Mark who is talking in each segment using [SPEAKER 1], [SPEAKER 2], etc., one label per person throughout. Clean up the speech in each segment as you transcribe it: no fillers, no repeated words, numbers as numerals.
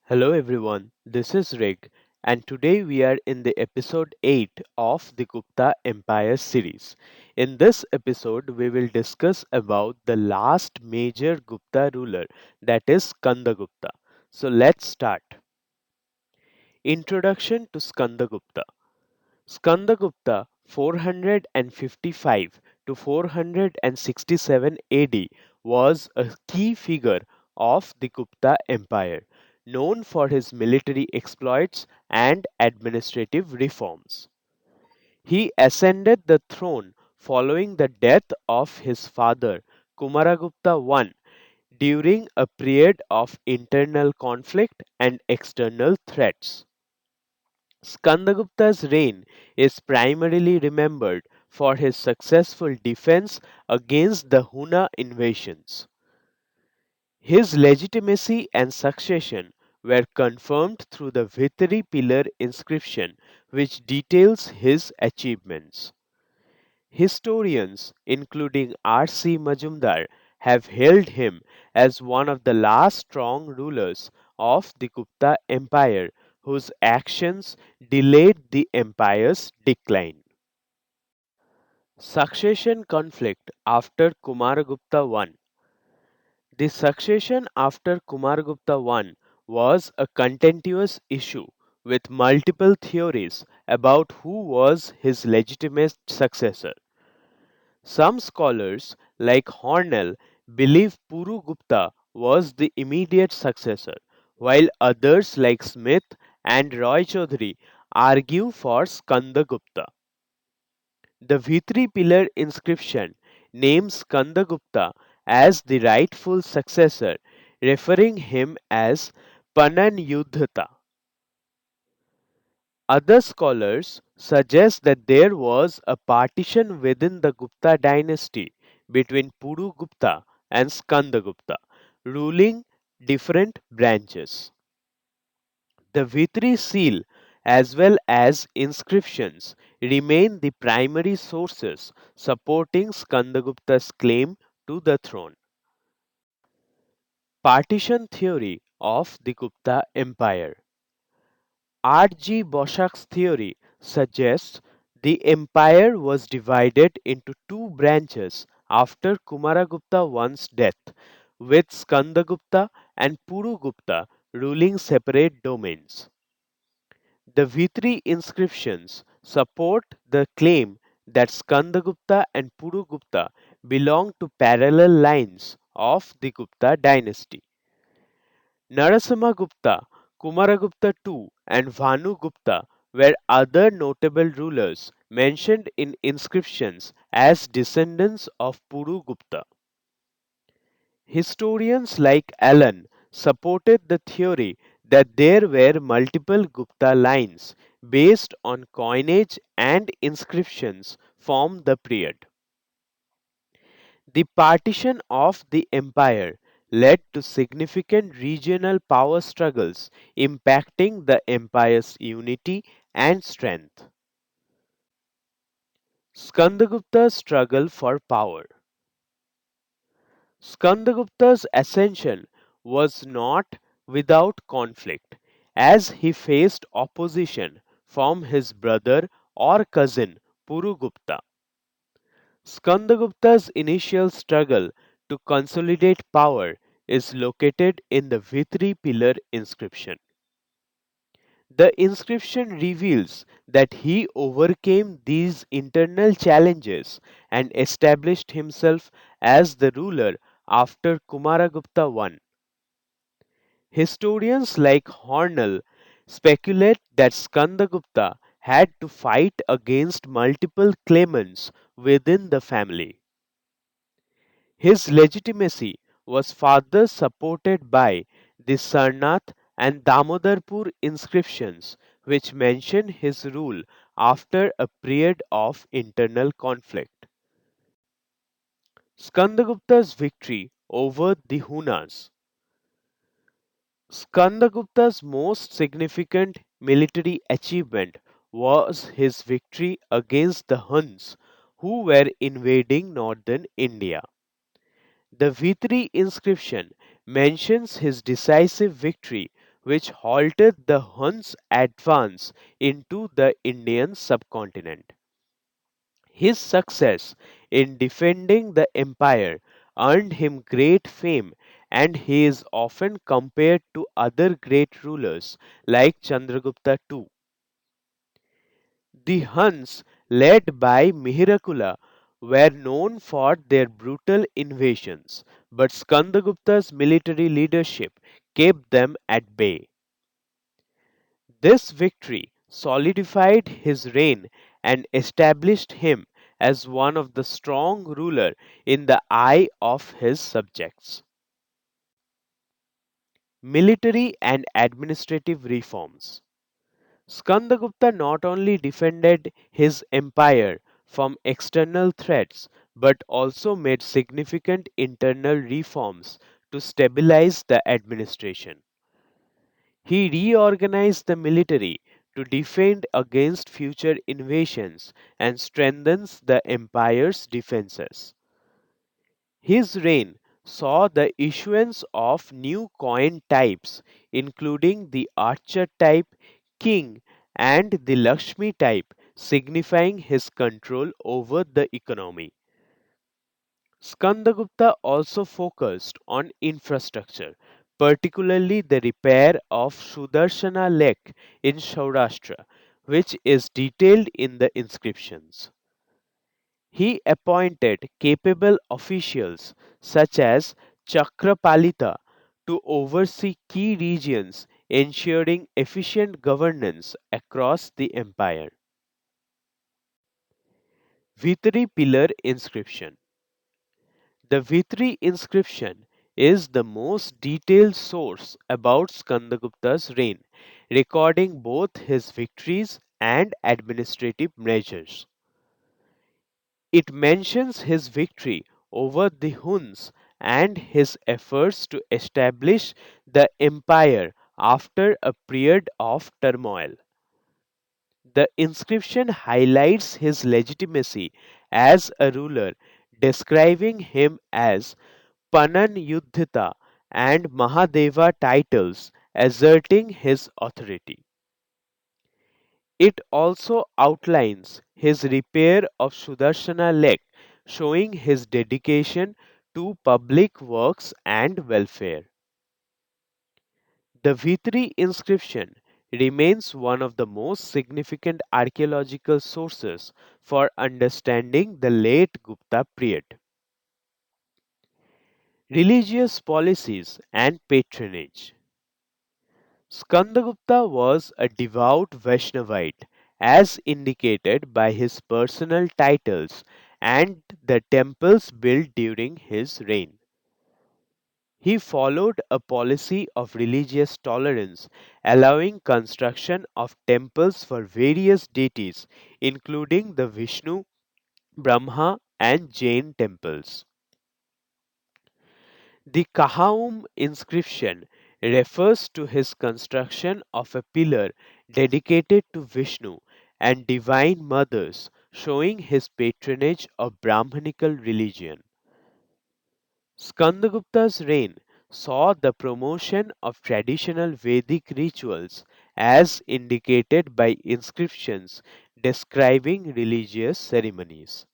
[SPEAKER 1] Hello everyone, this is Rick, and today we are in the episode 8 of the Gupta Empire series. In this episode, we will discuss about the last major Gupta ruler, that is Skandagupta. So let's start. Introduction to Skandagupta. Skandagupta 455 to 467 AD was a key figure of the Gupta Empire, known for his military exploits and administrative reforms. He ascended the throne following the death of his father Kumaragupta I during a period of internal conflict and external threats. Skandagupta's reign is primarily remembered for his successful defense against the Huna invasions. His legitimacy and succession were confirmed through the Vitri Pillar Inscription, which details his achievements. Historians, including R.C. Majumdar, have hailed him as one of the last strong rulers of the Gupta Empire whose actions delayed the empire's decline. Succession conflict after Kumaragupta I. The succession after Kumaragupta I was a contentious issue with multiple theories about who was his legitimate successor. Some scholars, like Hornell, believe Puru Gupta was the immediate successor, while others, like Smith and Roy Chaudhary, argue for Skandagupta. The Vitri Pillar inscription names Skandagupta as the rightful successor, referring him as Pananyudhata. Other scholars suggest that there was a partition within the Gupta dynasty between Puru Gupta and Skandagupta, ruling different branches. The Vitri seal, as well as inscriptions, remain the primary sources supporting Skandagupta's claim to the throne. Partition theory of the Gupta Empire. R.G. Boschak's theory suggests the empire was divided into two branches after Kumaragupta I's death, with Skandagupta and Purugupta ruling separate domains. The Vitri inscriptions support the claim that Skandagupta and Purugupta belong to parallel lines of the Gupta dynasty. Narasimhagupta, Kumaragupta II, and Bhanugupta were other notable rulers mentioned in inscriptions as descendants of Purugupta. Historians like Allen supported the theory that there were multiple Gupta lines based on coinage and inscriptions from the period. The partition of the empire led to significant regional power struggles impacting the empire's unity and strength. Skandagupta's struggle for power. Skandagupta's ascension was not without conflict, as he faced opposition from his brother or cousin Purugupta. Skandagupta's initial struggle to consolidate power is located in the Vitri pillar inscription. The inscription reveals that he overcame these internal challenges and established himself as the ruler after Kumaragupta I. Historians like Hornell speculate that Skandagupta had to fight against multiple claimants within the family. His legitimacy was further supported by the Sarnath and Damodarpur inscriptions, which mention his rule after a period of internal conflict. Skandagupta's victory over the Hunas. Skandagupta's most significant military achievement was his victory against the Huns, who were invading northern India. The Vitri inscription mentions his decisive victory which halted the Huns' advance into the Indian subcontinent. His success in defending the empire earned him great fame, and he is often compared to other great rulers like Chandragupta II. The Huns, led by Mihirakula, were known for their brutal invasions, but Skandagupta's military leadership kept them at bay. This victory solidified his reign and established him as one of the strong ruler in the eye of his subjects. Military and administrative reforms. Skandagupta not only defended his empire from external threats but also made significant internal reforms to stabilize the administration. He reorganized the military to defend against future invasions and strengthens the empire's defenses. His reign saw the issuance of new coin types, including the archer type, king, and the Lakshmi type, signifying his control over the economy. Skandagupta also focused on infrastructure, particularly the repair of Sudarshana Lake in Saurashtra, which is detailed in the inscriptions. He appointed capable officials such as Chakrapalita to oversee key regions, ensuring efficient governance across the empire. Vitri Pillar Inscription. The Vitri inscription is the most detailed source about Skandagupta's reign, recording both his victories and administrative measures. It mentions his victory over the Huns and his efforts to establish the empire after a period of turmoil. The inscription highlights his legitimacy as a ruler, describing him as Pananyudhita and Mahadeva titles, asserting his authority. It also outlines his repair of Sudarshana Lake, showing his dedication to public works and welfare. The Vitri inscription remains one of the most significant archaeological sources for understanding the late Gupta period. Religious policies and patronage. Skandagupta was a devout Vaishnavite, as indicated by his personal titles and the temples built during his reign. He followed a policy of religious tolerance, allowing construction of temples for various deities, including the Vishnu, Brahma, and Jain temples. The Kahaum inscription refers to his construction of a pillar dedicated to Vishnu and divine mothers, showing his patronage of Brahmanical religion. Skandagupta's reign saw the promotion of traditional Vedic rituals as indicated by inscriptions describing religious ceremonies.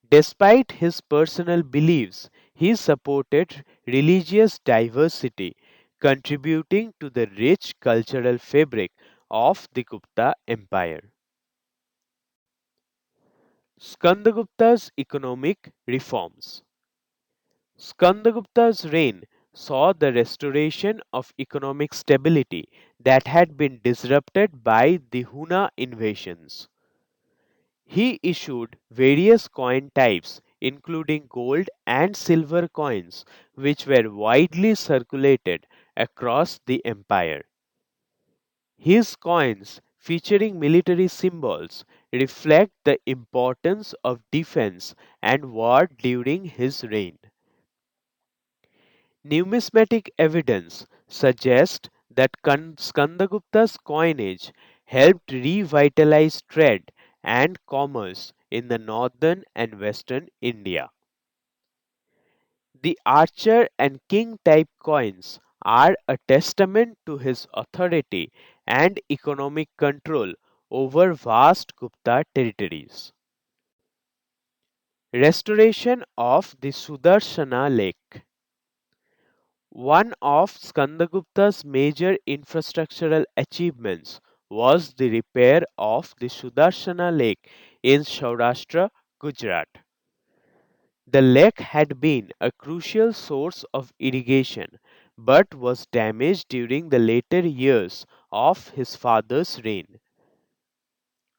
[SPEAKER 1] Despite his personal beliefs, he supported religious diversity, contributing to the rich cultural fabric of the Gupta Empire. Skandagupta's economic reforms. Skandagupta's reign saw the restoration of economic stability that had been disrupted by the Huna invasions. He issued various coin types, including gold and silver coins, which were widely circulated across the empire. His coins, featuring military symbols, reflect the importance of defense and war during his reign. Numismatic evidence suggests that Skandagupta's coinage helped revitalize trade and commerce in the northern and western India. The archer and king type coins are a testament to his authority and economic control over vast Gupta territories. Restoration of the Sudarshana Lake. One of Skandagupta's major infrastructural achievements was the repair of the Sudarshana Lake in Saurashtra, Gujarat. The lake had been a crucial source of irrigation but was damaged during the later years of his father's reign.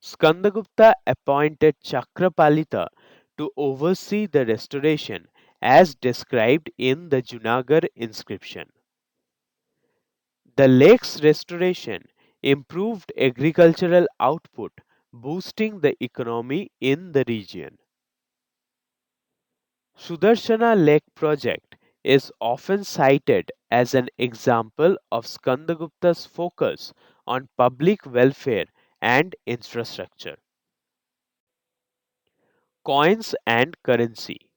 [SPEAKER 1] Skandagupta appointed Chakrapalita to oversee the restoration as described in the Junagadh inscription. The lake's restoration improved agricultural output, boosting the economy in the region. Sudarshana Lake project is often cited as an example of Skandagupta's focus on public welfare and infrastructure. Coins and currency.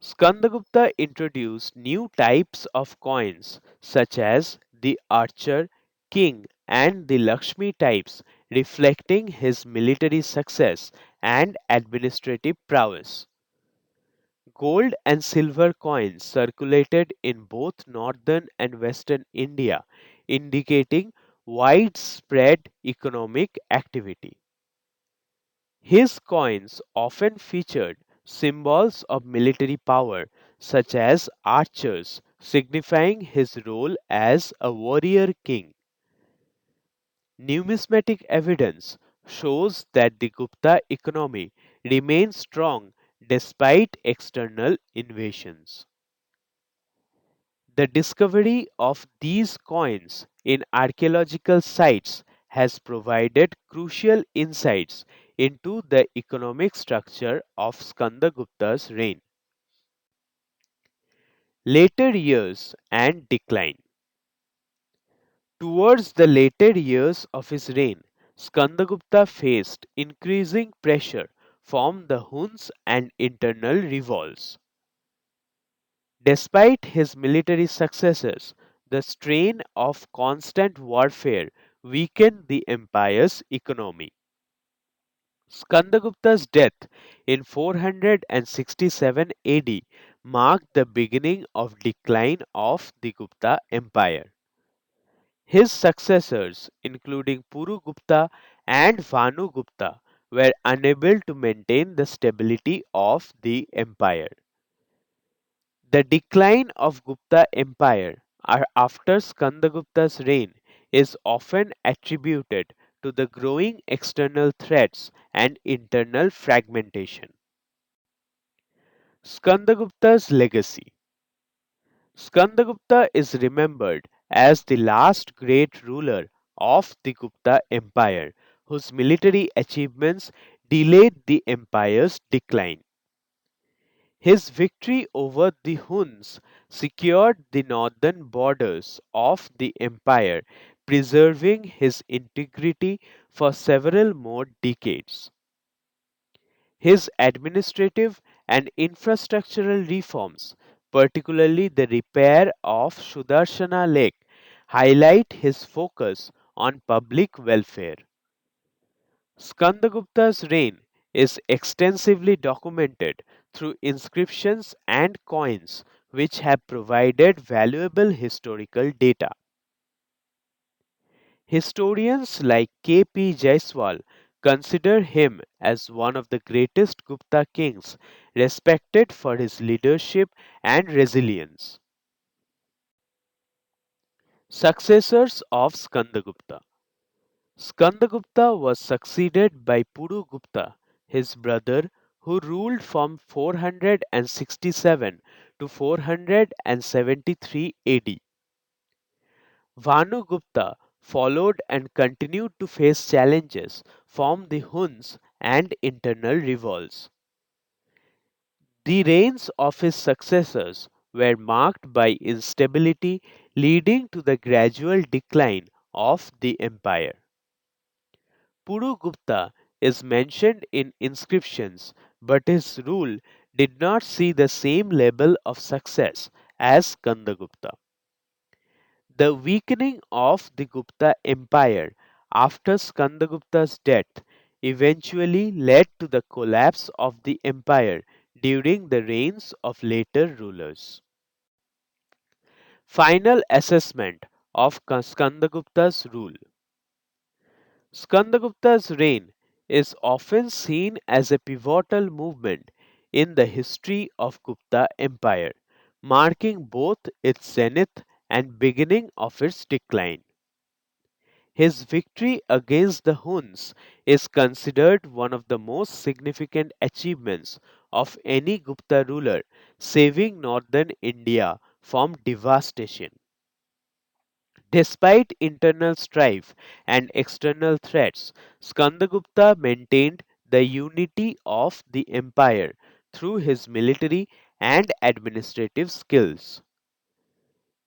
[SPEAKER 1] Skandagupta introduced new types of coins such as the archer, king, and the Lakshmi types, reflecting his military success and administrative prowess. Gold and silver coins circulated in both northern and western India, indicating widespread economic activity. His coins often featured symbols of military power, such as archers, signifying his role as a warrior king. Numismatic evidence shows that the Gupta economy remained strong despite external invasions. The discovery of these coins in archaeological sites has provided crucial insights into the economic structure of Skandagupta's reign. Later years and decline. Towards the later years of his reign, Skandagupta faced increasing pressure from the Huns and internal revolts. Despite his military successes, the strain of constant warfare weakened the empire's economy. Skandagupta's death in 467 AD marked the beginning of decline of the Gupta Empire. His successors, including Purugupta and Vanugupta, were unable to maintain the stability of the empire. The decline of Gupta Empire after Skandagupta's reign is often attributed to the growing external threats and internal fragmentation. Skandagupta's legacy. Skandagupta is remembered as the last great ruler of the Gupta Empire, whose military achievements delayed the empire's decline. His victory over the Huns secured the northern borders of the empire, preserving his integrity for several more decades. His administrative and infrastructural reforms, particularly the repair of Sudarshana Lake, highlight his focus on public welfare. Skandagupta's reign is extensively documented through inscriptions and coins, which have provided valuable historical data. Historians like K.P. Jaiswal consider him as one of the greatest Gupta kings, respected for his leadership and resilience. Successors of Skandagupta. Skandagupta was succeeded by Purugupta, his brother, who ruled from 467 to 473 AD. Vanugupta followed and continued to face challenges from the Huns and internal revolts. The reigns of his successors were marked by instability, leading to the gradual decline of the empire. Purugupta is mentioned in inscriptions, but his rule did not see the same level of success as Skandagupta. The weakening of the Gupta Empire after Skandagupta's death eventually led to the collapse of the empire during the reigns of later rulers. Final assessment of Skandagupta's rule. Skandagupta's reign is often seen as a pivotal movement in the history of Gupta Empire, marking both its zenith and beginning of its decline. His victory against the Huns is considered one of the most significant achievements of any Gupta ruler, saving northern India from devastation. Despite internal strife and external threats, Skandagupta maintained the unity of the empire through his military and administrative skills.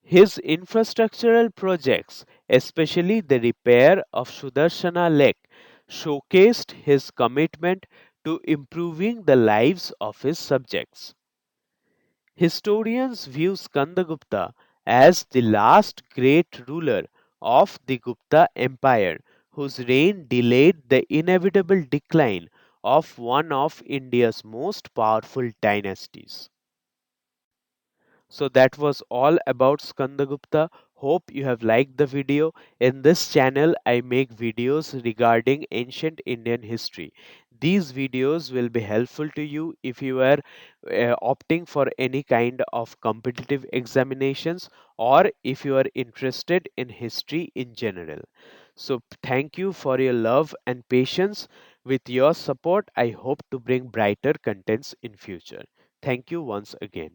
[SPEAKER 1] His infrastructural projects, especially the repair of Sudarshana Lake, showcased his commitment to improving the lives of his subjects. Historians view Skandagupta as the last great ruler of the Gupta Empire, whose reign delayed the inevitable decline of one of India's most powerful dynasties. So that was all about Skandagupta. Hope you have liked the video. In this channel, I make videos regarding ancient Indian history. These videos will be helpful to you if you are opting for any kind of competitive examinations or if you are interested in history in general. So thank you for your love and patience. With your support, I hope to bring brighter contents in future. Thank you once again.